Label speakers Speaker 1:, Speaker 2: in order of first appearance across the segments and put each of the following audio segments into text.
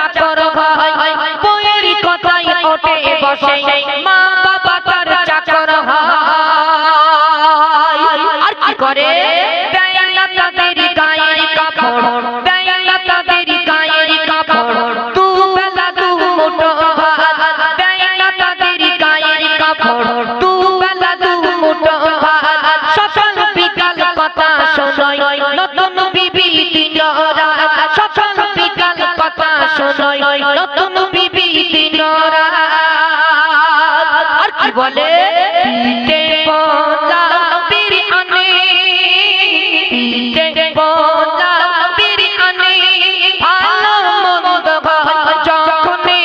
Speaker 1: চাকর হয় বইয়ের কথাই ওঠে বসে মা বাবা তার চাকর হয় আর কি করে দেয় না তাদের গায়ের কাপড় দেয় না তাদের গায়ের কাপড় দুবেলা দুমুঠো ভাত দেয় না তাদের গায়ের কাপড় দুবেলা দুমুঠো ভাত সকাল বিকাল কথা শোনায় নতুন বিবি দিন রাত সকাল বিকাল কথা শোনায় নতুন বিবি দিন রাত আর কি বলে পিঠে পোলাও বিরিয়ানি পিঠে পোলাও বিরিয়ানি ভালো মন্দ যখনই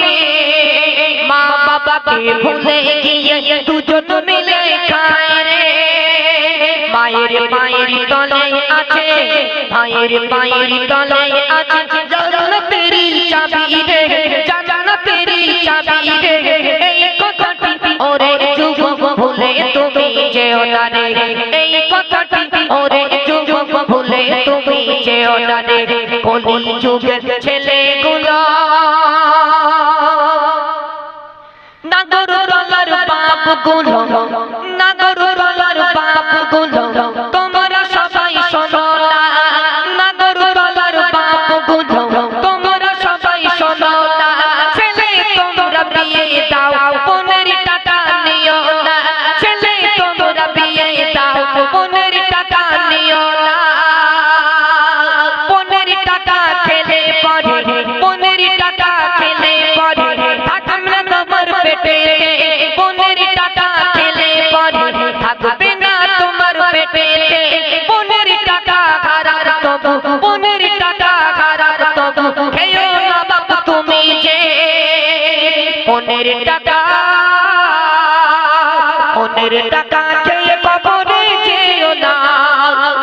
Speaker 1: মা বাবাকে ভুলে গিয়ে দুজন মিলে খায় রে মায়ের পায়ের তলে আছে ভাইয়ের পায়ের তলে আছে জান্নাতের চাবি রে জান্নাতের চাবি রে এই কথাটি ওরে যুবক ভুলে তুমি যেও না রে এই কথাটি ওরে যুবক ভুলে তুমি যেও না রে কোন যুগের ছেলেগুলো নাগরতলার বাপগুলো নাগরতলার বাপগুলো তোমরা সবাই শোনো না নাগরতলার বাপগুলো তোমরা সবাই শোনো না ছেলে তোমরা বিয়ে দাও 15 টাকা নিও না ছেলে তোমরা বিয়ে দাও 15 টাকা নিও না 15 টাকা খেলে পরে 15 টাকা খেলে পরে থাকবে তোমার পেটে 15 টাকা খেলে পরে থাকবে না তোমার পেটে 15 টাকা খারাপ তবু 15 টাকা খারাপ তবু খেয়ো না বাবা তুমি যে 15 টাকা খেয়ে কবরে যেও না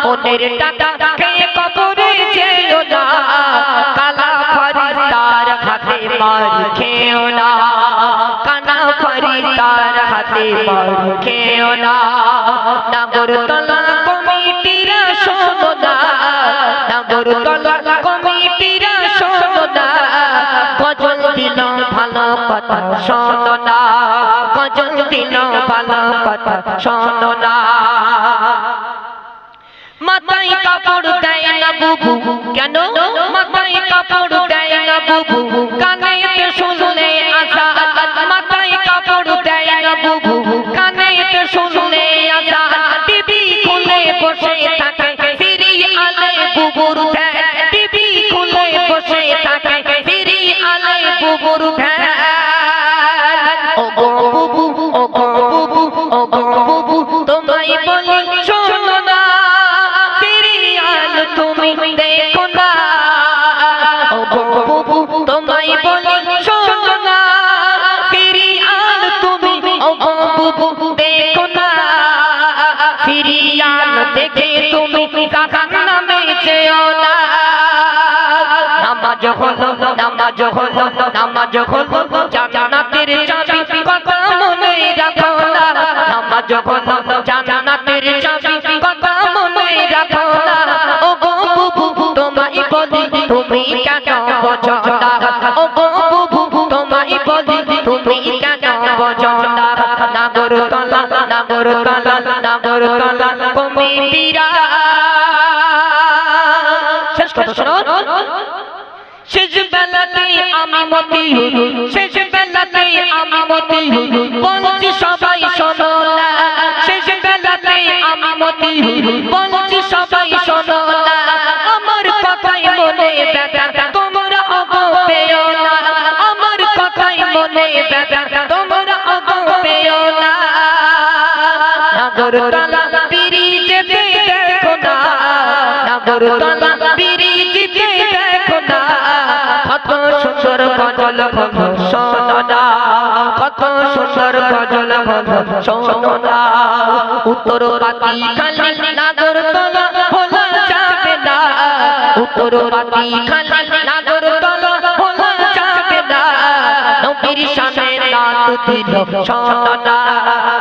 Speaker 1: 15 টাকা খেয়ে কবরে যেও না কালা ফরিস্তার হাতে মার খেও না কানা ফরিস্তার হাতে মার খেও না নাগরতলা কমিটিরা শোনো না নাগরতলা কমিটিরা শোনো না গজল দিল ভালো কথা শোনো না গজল দিল ভালো কথা শোনো না মাথায় কাপড় দেয় না বুবু কেন মাথায় কাপড় দেয় না বুবু কানেতে শুনলে আজান মাথায় কাপড় দেয় না বুবু কানেতে শুনলে আজান টিভি খুলে বসে থাকে সিরিয়ালে বুবুর ধ্যান টিভি খুলে বসে থাকে সিরিয়ালে বুবুর ধ্যান ও গো বুবু ও গো বুবু ও গো বুবু তোমায় বলি শোনো না তুমি দেখো না ও গো বুবু তোমায় বলি শোনো না সিরিয়াল তুমি ও গো বুবু দেখো না সিরিয়াল দেখে তুমি জাহান্নামে যেও না নামাজ হলো নামাজ হলো জান্নাতের চাবি কথা মনে রাখো না নামাজ হলো জান্নাতের চাবি কথা মনে রাখো না ও গো বুবু তোমায় বলি তুমি কেন বোঝো না ও গো বুবু তোমায় বলি তুমি কেন বোঝো না নাগরতলা কমিটিরা শেষ কথা শোনো শেষ বেলাতে আমি মতি শেষ বেলাতে আমি মতি বলছি সবাই শোনো না শেষ বেলাতে আমি মতি বলছি সবাই শোনো না আমার কথাই মনে ব্যথা তোমরা অগপেও না আমার কথাই মনে ব্যথা তোমরা অগপেও না নাগরতলা ব্রিজে দেখো না নাগরতলা ব্রিজে দেখো না কত সুন্দর গজল শোনো না কত সুন্দর গজল শোনো না উত্তর পাতি খালি নাগরতলা ভোলা যাবে না উত্তর পাতি খালি নাগরতলা ভোলা যাবে না নবীর শানে নাত দিল শোনো না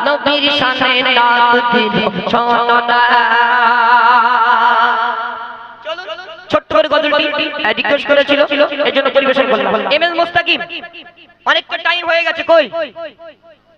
Speaker 1: নবীর শানে নাত দিল শোনো না চলো ছোট্ট করে গজলটি রিকোয়েস্ট করেছিল, এজন্য পরিবেশন করলাম। এম এস মোস্তাকিম, অনেকটা টাইম হয়ে গেছে, কই